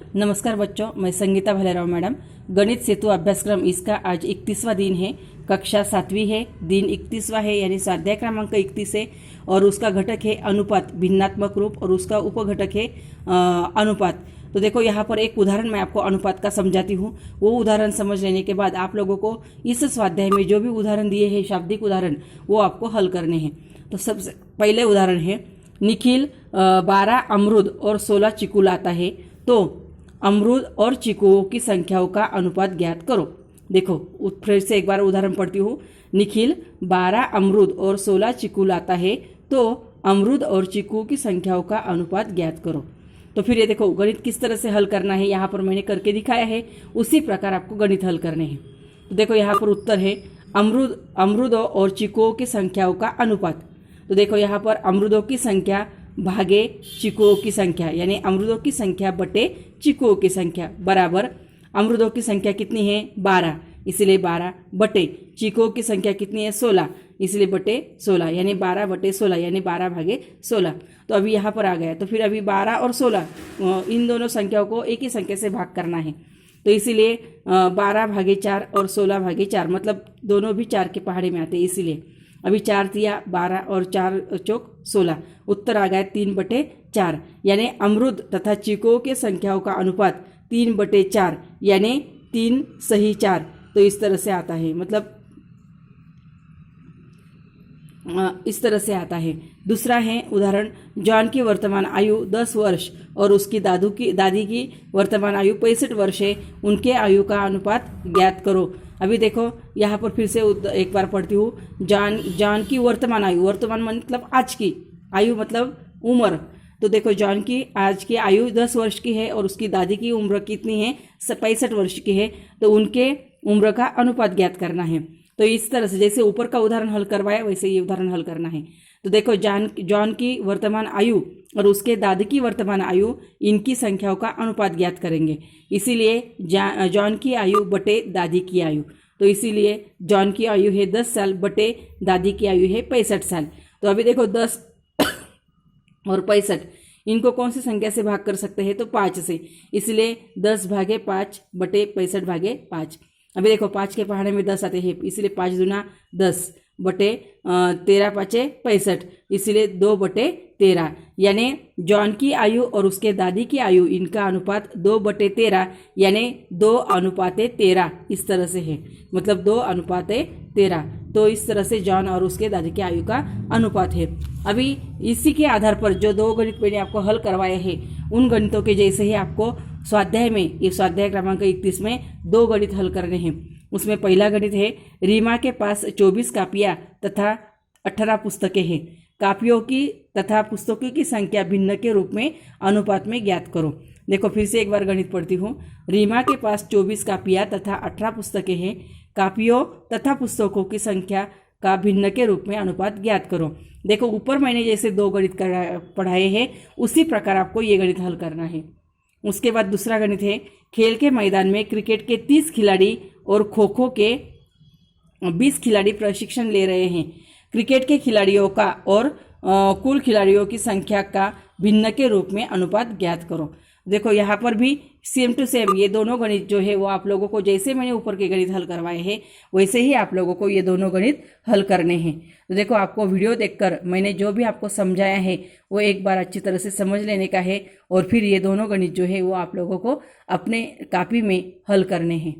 नमस्कार बच्चों, मैं संगीता भालेराव मैडम। गणित सेतु अभ्यासक्रम इसका आज 31वां दिन है। कक्षा 7वीं है, दिन 31वां है यानी स्वाध्याय क्रमांक 31 है और उसका घटक है अनुपात भिन्नात्मक रूप और उसका उपघटक है अनुपात। तो देखो यहाँ पर एक उदाहरण मैं आपको अनुपात का समझाती हूँ। वो उदाहरण समझ लेने के बाद आप लोगों को इस स्वाध्याय में जो भी उदाहरण दिए हैं शाब्दिक उदाहरण वो आपको हल करने हैं। तो सबसे पहले उदाहरण है, निखिल 12 अमरूद और 16 चीकू लाता है, तो अमरूद और चीकुओं की संख्याओं का अनुपात ज्ञात करो। देखो फिर से एक बार उदाहरण पढ़ती हूँ। निखिल 12 अमरूद और 16 चीकू लाता है, तो अमरूद और चीकुओं की संख्याओं का अनुपात ज्ञात करो। तो फिर ये देखो गणित किस तरह से हल करना है, यहाँ पर मैंने करके दिखाया है, उसी प्रकार आपको गणित हल करने हैं। तो देखो यहाँ पर उत्तर है अमरूदों और चीकुओं की संख्याओं का अनुपात। तो देखो यहाँ पर अमरूदों की संख्या भागे चीकुओं की संख्या यानी अमरूदों की संख्या बटे चीकुओं की संख्या बराबर अमरूदों की संख्या कितनी है 12, इसलिए 12 बटे चीकुओं की संख्या कितनी है 16, इसलिए बटे 16 यानी 12 बटे 16 यानी 12 भागे 16। तो अभी यहाँ पर आ गया। तो फिर अभी 12 और 16 इन दोनों संख्याओं को एक ही संख्या से भाग करना है। तो इसीलिए 12 भागे 4 और 16 भागे 4 मतलब दोनों भी 4 के पहाड़े में आते हैं। इसीलिए अभी 4 तिया 12 और 4 चौक 16, उत्तर आ गया 3/4 यानी अमरूद तथा चीकुओं के संख्याओं का अनुपात 3/4 यानी 3 सही 4। तो इस तरह से आता है, मतलब इस तरह से आता है। दूसरा है उदाहरण, जॉन की वर्तमान आयु 10 वर्ष और उसकी दादी की वर्तमान आयु 65 वर्ष है, उनके आयु का अनुपात ज्ञात करो। अभी देखो यहाँ पर फिर से एक बार पढ़ती हूँ। जॉन की वर्तमान आयु, वर्तमान मतलब आज की आयु मतलब उम्र। तो देखो जॉन की आज की आयु 10 वर्ष की है और उसकी दादी की उम्र कितनी है 65 वर्ष की है, तो उनके उम्र का अनुपात ज्ञात करना है। तो इस तरह से जैसे ऊपर का उदाहरण हल करवाया वैसे ये उदाहरण हल करना है। तो देखो जॉन की वर्तमान आयु और उसके दादी की वर्तमान आयु, इनकी संख्याओं का अनुपात ज्ञात करेंगे। इसीलिए जॉन की आयु बटे दादी की आयु, तो इसीलिए जॉन की आयु है 10 साल बटे दादी की आयु है 65 साल। तो अभी देखो 10 और 65 इनको कौन सी संख्या से भाग कर सकते हैं, तो 5 से, इसलिए 10 भागे 5 बटे 65 भागे 5। अभी देखो 5 के पहाड़े में 10 आते हैं, इसलिए 5 दूना 10 बटे 13 पाँचे 65, इसलिए 2/13 यानी जॉन की आयु और उसके दादी की आयु, इनका अनुपात 2/13 यानी 2:13 इस तरह से है, मतलब 2:13। तो इस तरह से जॉन और उसके दादी की आयु का अनुपात है। अभी इसी के आधार पर जो 2 गणित मैंने आपको हल करवाए हैं, उन गणितों के जैसे ही आपको स्वाध्याय में, ये स्वाध्याय क्रमांक 31 में 2 गणित हल करने हैं। उसमें पहला गणित है, रीमा के पास 24 कापियाँ तथा 18 पुस्तकें हैं। कापियों की तथा पुस्तकों की संख्या भिन्न के रूप में अनुपात में ज्ञात करो। देखो फिर से एक बार गणित पढ़ती हूँ। रीमा के पास 24 कापियाँ तथा 18 पुस्तकें हैं। कापियों तथा पुस्तकों की संख्या का भिन्न के रूप में अनुपात ज्ञात करो। देखो ऊपर मैंने जैसे 2 गणित पढ़ाए हैं उसी प्रकार आपको ये गणित हल करना है। उसके बाद दूसरा गणित है, खेल के मैदान में क्रिकेट के 30 खिलाड़ी और खो खो के 20 खिलाड़ी प्रशिक्षण ले रहे हैं। क्रिकेट के खिलाड़ियों का और कुल खिलाड़ियों की संख्या का भिन्न के रूप में अनुपात ज्ञात करो। देखो यहाँ पर भी सेम टू सेम ये दोनों गणित जो है वो आप लोगों को जैसे मैंने ऊपर के गणित हल करवाए हैं वैसे ही आप लोगों को ये दोनों गणित हल करने हैं। तो देखो आपको वीडियो देखकर मैंने जो भी आपको समझाया है वो एक बार अच्छी तरह से समझ लेने का है और फिर ये दोनों गणित जो है वो आप लोगों को अपने कॉपी में हल करने हैं।